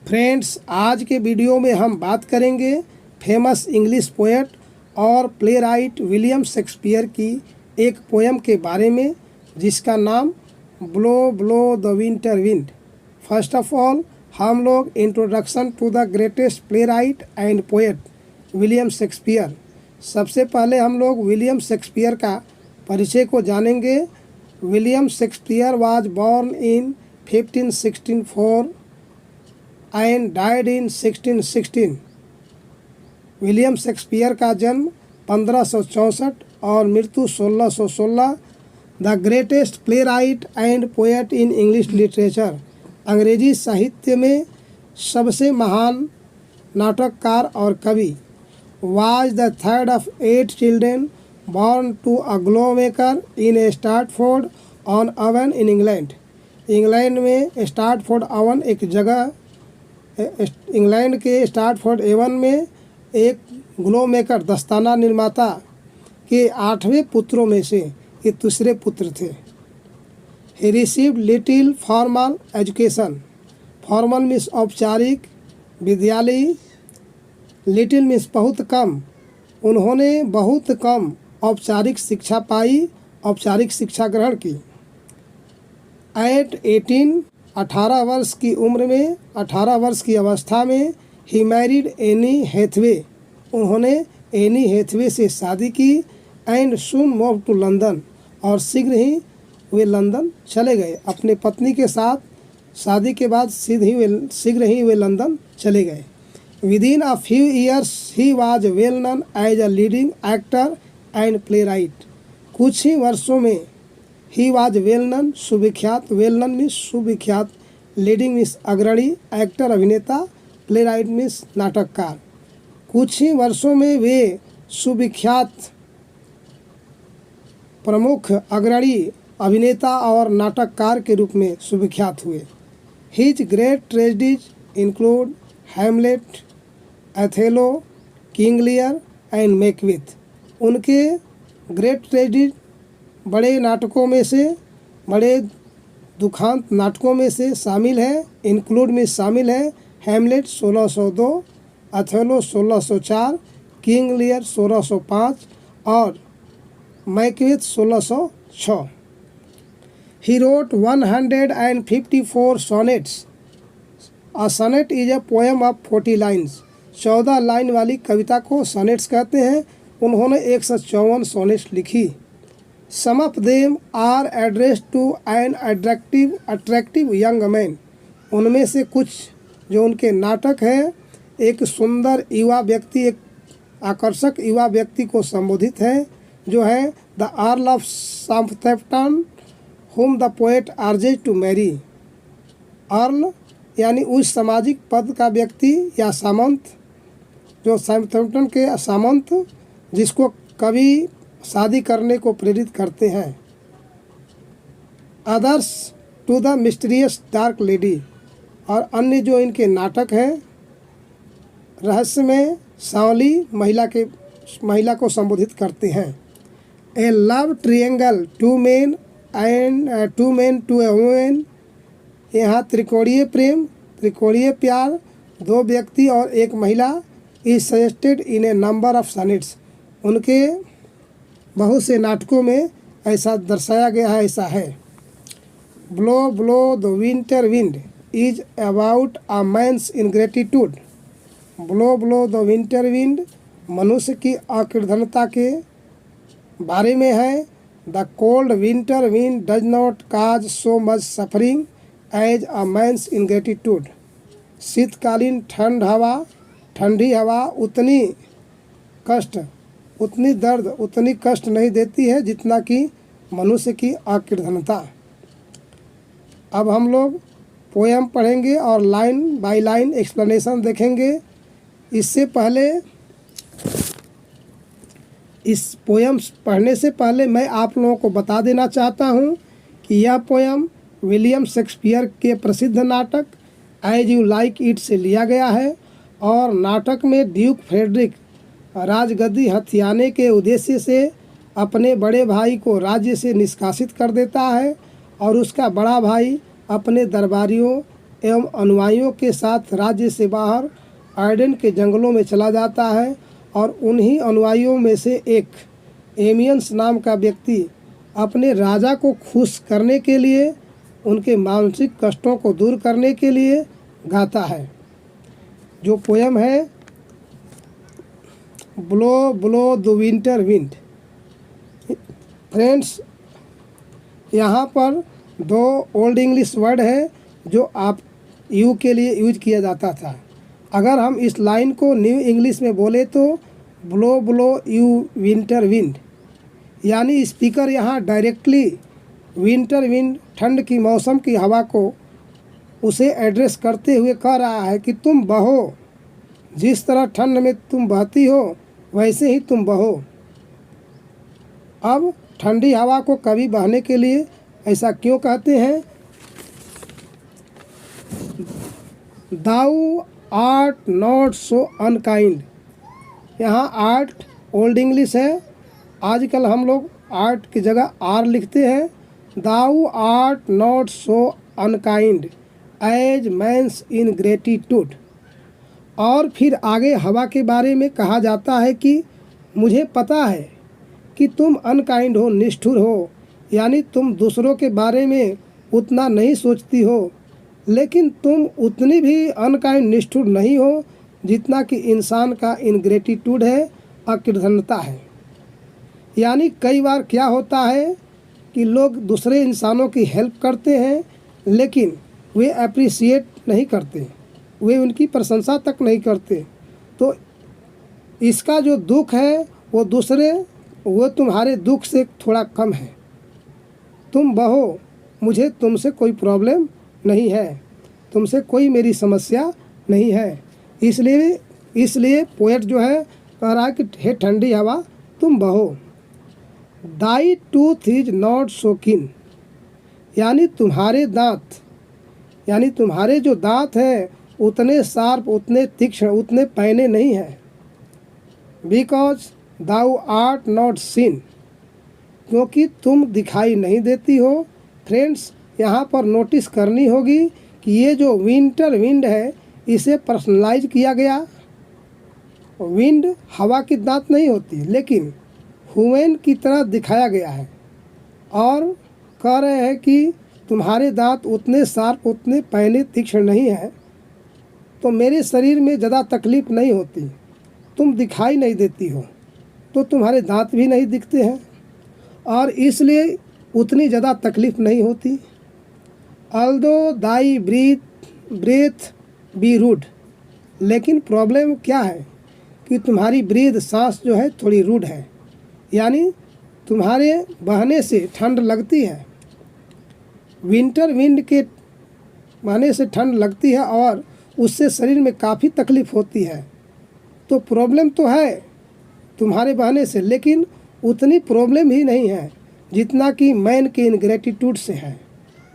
Friends, आज के video में हम बात करेंगे फेमस इंग्लिश पोएट और प्ले राइट विलियम शेक्सपियर की एक पोएम के बारे में जिसका नाम blow blow the winter wind. First of all हम लोग introduction to the greatest playwright and poet William Shakespeare. सबसे पहले हम लोग विलियम शेक्सपियर का परिचय को जानेंगे। William Shakespeare was born in 1564 and died in 1616। William Shakespeare का जन्म 1564 और मृत्यु 1616। The greatest playwright and poet in English literature, अंग्रेजी साहित्य में सबसे महान नाटककार और कवि। Was the third of 8 children born to a glove maker in Stratford on Avon in England. England में स्टार्टफोर्ड अवन एक जगह, इंग्लैंड के स्टार्टफोर्ड एवन में एक ग्लो मेकर दस्ताना निर्माता के 8वें पुत्रों में से ये दूसरे पुत्र थे। He received little formal education. Formal means औपचारिक विद्यालय, लिटिल मीन्स बहुत कम। उन्होंने बहुत कम औपचारिक शिक्षा पाई, औपचारिक शिक्षा ग्रहण की। एट 18 वर्ष की उम्र में, 18 वर्ष की अवस्था में ही मैरिड एनी हैथवे। उन्होंने एनी हैथवे से शादी की। And soon move to London, और शीघ्र ही वे लंदन चले गए। अपने पत्नी के साथ शादी के बाद शीघ्र ही वे लंदन चले गए। Within a few years he was well known as a leading actor and playwright. कुछ ही वर्षों में ही वाज वेल नोन, सुविख्यात। वेल नोन मीन्स सुविख्यात, लीडिंग मीन्स अग्रणी, एक्टर अभिनेता, प्ले राइट मीन्स नाटककार। कुछ ही वर्षों में वे सुविख्यात, प्रमुख, अग्रणी अभिनेता और नाटककार के रूप में सुविख्यात हुए। His great tragedies include Hamlet, Othello, King Lear and Macbeth. उनके ग्रेट ट्रेजेडीज, बड़े नाटकों में से, बड़े दुखांत नाटकों में से शामिल है। इंक्लूड में शामिल है हैमलेट 1602, अथेलो 1604, किंग लियर 1605 और Macbeth 1606। He wrote 154 sonnets. A sonnet is a poem of 40 lines. 14 line वाली कविता को सॉनेट्स कहते हैं। उन्होंने 154 सॉनेट्स लिखी। Some of them are addressed to an attractive young man. उनमें से कुछ जो उनके नाटक हैं, एक सुंदर युवा व्यक्ति, एक आकर्षक युवा व्यक्ति को संबोधित है, जो है the earl of Southampton whom the poet urges to marry. Earl यानी उस सामाजिक पद का व्यक्ति या सामंत, जो साउथैम्पटन के सामंत जिसको कवि शादी करने को प्रेरित करते हैं। Others to the mysterious dark lady, और अन्य जो इनके नाटक हैं रहस्यमय सांवली महिला को संबोधित करते हैं। A love triangle, two men to a women. यहाँ त्रिकोणीय प्रेम, त्रिकोणीय प्यार, 2 व्यक्ति और 1 महिला is suggested in A number of sonnets. उनके बहुत से नाटकों में ऐसा दर्शाया गया है, ऐसा है। Blow blow the winter wind is about a man's ingratitude. Blow blow the winter wind मनुष्य की अकृतज्ञता के बारे में है। The cold winter wind does not cause so much suffering as a man's ingratitude. शीतकालीन ठंडी हवा उतनी कष्ट, उतनी दर्द, उतनी कष्ट नहीं देती है जितना कि मनुष्य की अकृतज्ञता। अब हम लोग पोएम पढ़ेंगे और लाइन बाय लाइन एक्सप्लेनेशन देखेंगे। इससे पहले, इस पोएम पढ़ने से पहले मैं आप लोगों को बता देना चाहता हूँ कि यह पोएम विलियम शेक्सपियर के प्रसिद्ध नाटक एज यू लाइक इट से लिया गया है। और नाटक में ड्यूक फ्रेडरिक राजगद्दी हथियाने के उद्देश्य से अपने बड़े भाई को राज्य से निष्कासित कर देता है, और उसका बड़ा भाई अपने दरबारियों एवं अनुयायियों के साथ राज्य से बाहर आर्डेन के जंगलों में चला जाता है और उन्हीं अनुयायियों में से एक एमियंस नाम का व्यक्ति अपने राजा को खुश करने के लिए, उनके मानसिक कष्टों को दूर करने के लिए गाता है। जो पोयम है blow blow the winter wind. Friends, यहाँ पर दो ओल्ड इंग्लिश वर्ड है जो आप यू के लिए यूज किया जाता था। अगर हम इस लाइन को न्यू इंग्लिश में बोले तो blow blow you winter wind, यानी स्पीकर यहाँ डायरेक्टली विंटर विंड, ठंड की मौसम की हवा को उसे एड्रेस करते हुए कह रहा है कि तुम बहो, जिस तरह ठंड में तुम बहती हो वैसे ही तुम बहो। अब ठंडी हवा को कभी बहने के लिए ऐसा क्यों कहते हैं? Thou art not so unkind. यहाँ आर्ट ओल्ड इंग्लिश है, आजकल हम लोग आर्ट की जगह आर लिखते हैं। Thou art not so unkind as man's ingratitude. और फिर आगे हवा के बारे में कहा जाता है कि मुझे पता है कि तुम अनकाइंड हो, निष्ठुर हो, यानी तुम दूसरों के बारे में उतना नहीं सोचती हो, लेकिन तुम उतनी भी अनकाइंड, निष्ठुर नहीं हो जितना कि इंसान का इनग्रेटिट्यूड है, अकृतज्ञता है। यानी कई बार क्या होता है कि लोग दूसरे इंसानों की हेल्प करते हैं लेकिन वे अप्रिशिएट नहीं करते, वे उनकी प्रशंसा तक नहीं करते। तो इसका जो दुख है वो तुम्हारे दुख से थोड़ा कम है। तुम बहो, मुझे तुमसे कोई प्रॉब्लम नहीं है, तुमसे कोई मेरी समस्या नहीं है। इसलिए पोएट जो है कह रहा है कि हे ठंडी हवा तुम बहो। दाई टूथ इज नॉट सो कीन, यानी तुम्हारे दांत, यानी तुम्हारे जो दांत हैं उतने शार्प, उतने तीक्ष्ण, उतने पैने नहीं हैं। Because thou art not seen, क्योंकि तुम दिखाई नहीं देती हो। फ्रेंड्स, यहाँ पर नोटिस करनी होगी कि ये जो विंटर विंड है इसे पर्सनलाइज किया गया। विंड हवा की दांत नहीं होती लेकिन ह्यूमन की तरह दिखाया गया है और कह रहे हैं कि तुम्हारे दांत उतने शार्प, उतने पैने, तीक्ष्ण नहीं हैं, तो मेरे शरीर में ज़्यादा तकलीफ़ नहीं होती। तुम दिखाई नहीं देती हो तो तुम्हारे दांत भी नहीं दिखते हैं और इसलिए उतनी ज़्यादा तकलीफ़ नहीं होती। Although thy breath be rude, लेकिन प्रॉब्लम क्या है कि तुम्हारी ब्रीथ, सांस जो है थोड़ी रूड है, यानी तुम्हारे बहने से ठंड लगती है। विंटर विंड के बहने से ठंड लगती है और उससे शरीर में काफ़ी तकलीफ़ होती है। तो प्रॉब्लम तो है तुम्हारे बहने से, लेकिन उतनी प्रॉब्लम ही नहीं है जितना कि मैन के इनग्रेटिट्यूड से है,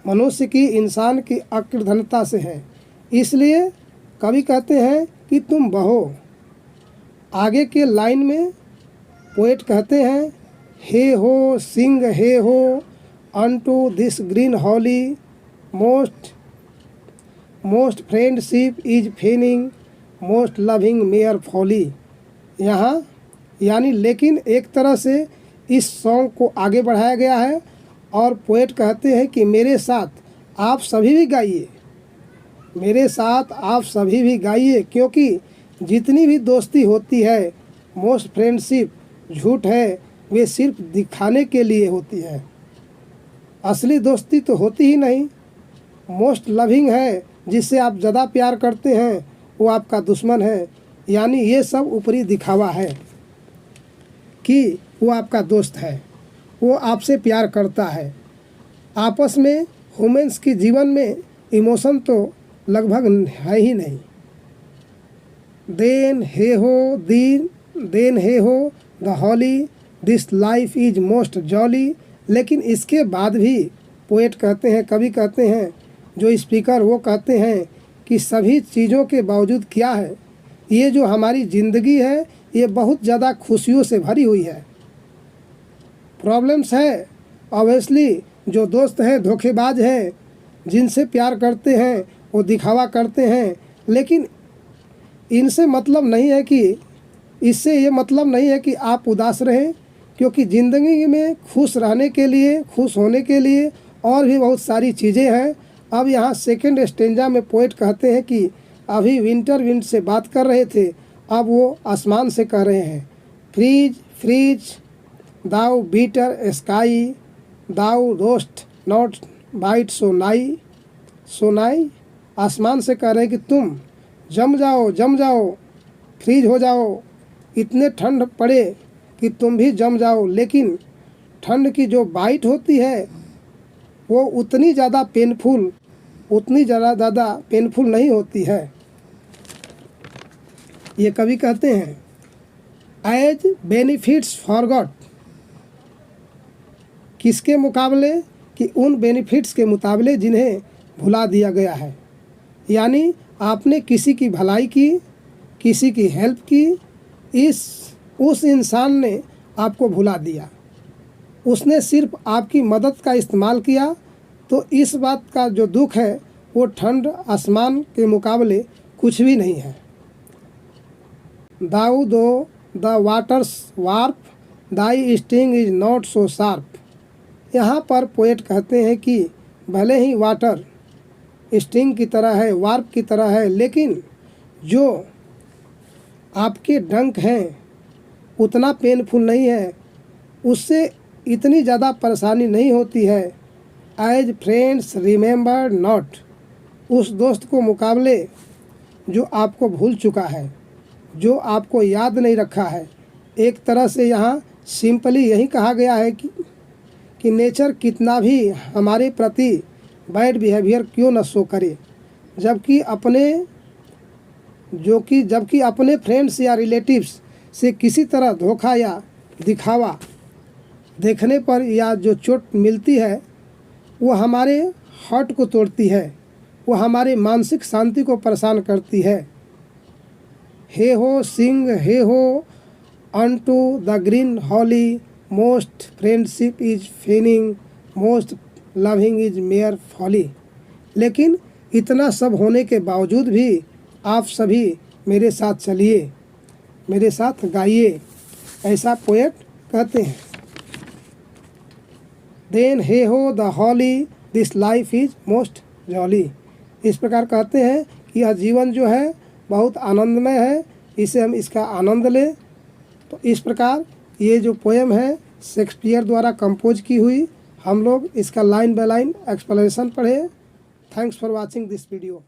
मनुष्य की, इंसान की अकृतज्ञता से है। इसलिए कवि कहते हैं कि तुम बहो। आगे के लाइन में पोएट कहते हैं, हे हो sing hey ho unto this green holly, most friendship is feigning, most loving mere folly. यहाँ यानी लेकिन एक तरह से इस सॉन्ग को आगे बढ़ाया गया है और पोएट कहते हैं कि मेरे साथ आप सभी भी गाइए, मेरे साथ आप सभी भी गाइए, क्योंकि जितनी भी दोस्ती होती है, मोस्ट फ्रेंडशिप झूठ है, वे सिर्फ दिखाने के लिए होती है। असली दोस्ती तो होती ही नहीं। मोस्ट लविंग है, जिससे आप ज़्यादा प्यार करते हैं, वो आपका दुश्मन है। यानी ये सब ऊपरी दिखावा है कि वो आपका दोस्त है, वो आपसे प्यार करता है। आपस में ह्यूमन्स की जीवन में इमोशन तो लगभग है ही नहीं। Then hey ho the holly, this life is most jolly. लेकिन इसके बाद भी पोएट कहते हैं, कवि कहते हैं, जो स्पीकर वो कहते हैं कि सभी चीज़ों के बावजूद क्या है, ये जो हमारी ज़िंदगी है ये बहुत ज़्यादा खुशियों से भरी हुई है। प्रॉब्लम्स है, ऑब्वियसली जो दोस्त हैं धोखेबाज हैं, जिनसे प्यार करते हैं वो दिखावा करते हैं, लेकिन इनसे मतलब नहीं है कि इससे ये मतलब नहीं है कि आप उदास रहें, क्योंकि ज़िंदगी में खुश रहने के लिए, खुश होने के लिए और भी बहुत सारी चीज़ें हैं। अब यहाँ सेकंड स्टेंजा में पोएट कहते हैं कि अभी विंटर विंड से बात कर रहे थे, अब वो आसमान से कह रहे हैं। Freeze freeze thou bitter sky, thou dost not bite so nigh. आसमान से कह रहे हैं कि तुम जम जाओ, फ्रीज हो जाओ, इतने ठंड पड़े कि तुम भी जम जाओ, लेकिन ठंड की जो बाइट होती है वो उतनी ज़्यादा पेनफुल नहीं होती है। ये कवि कहते हैं एज बेनिफिट्स फॉरगॉट, किसके मुकाबले, कि उन बेनिफिट्स के मुकाबले जिन्हें भुला दिया गया है। यानी आपने किसी की भलाई की, किसी की हेल्प की, उस इंसान ने आपको भुला दिया, उसने सिर्फ आपकी मदद का इस्तेमाल किया। तो इस बात का जो दुख है वो ठंड आसमान के मुकाबले कुछ भी नहीं है। दाऊ दो the waters warp, Dai sting is not so sharp. यहाँ पर पोएट कहते हैं कि भले ही वाटर स्टिंग की तरह है, वार्प की तरह है, लेकिन जो आपके डंक हैं उतना पेनफुल नहीं है, उससे इतनी ज़्यादा परेशानी नहीं होती है। एज फ्रेंड्स रिमेंबर नॉट, उस दोस्त को मुकाबले जो आपको भूल चुका है, जो आपको याद नहीं रखा है। एक तरह से यहाँ सिंपली यही कहा गया है कि नेचर कितना भी हमारे प्रति बैड बिहेवियर क्यों न शो करे, जबकि अपने फ्रेंड्स या रिलेटिव्स से किसी तरह धोखा या दिखावा देखने पर या जो चोट मिलती है वो हमारे हार्ट को तोड़ती है, वो हमारे मानसिक शांति को परेशान करती है। हे हो sing hey ho unto the green holly, most friendship is feigning, most loving is mere folly. लेकिन इतना सब होने के बावजूद भी आप सभी मेरे साथ चलिए, मेरे साथ गाइए, ऐसा पोएट कहते हैं। Then hey ho the holly, this life is most jolly. इस प्रकार कहते हैं कि यह जीवन जो है बहुत आनंदमय है, इसे हम इसका आनंद लें। तो इस प्रकार ये जो पोएम है शेक्सपियर द्वारा कंपोज की हुई, हम लोग इसका लाइन बाय लाइन एक्सप्लेनेशन पढ़े। Thanks for watching this video.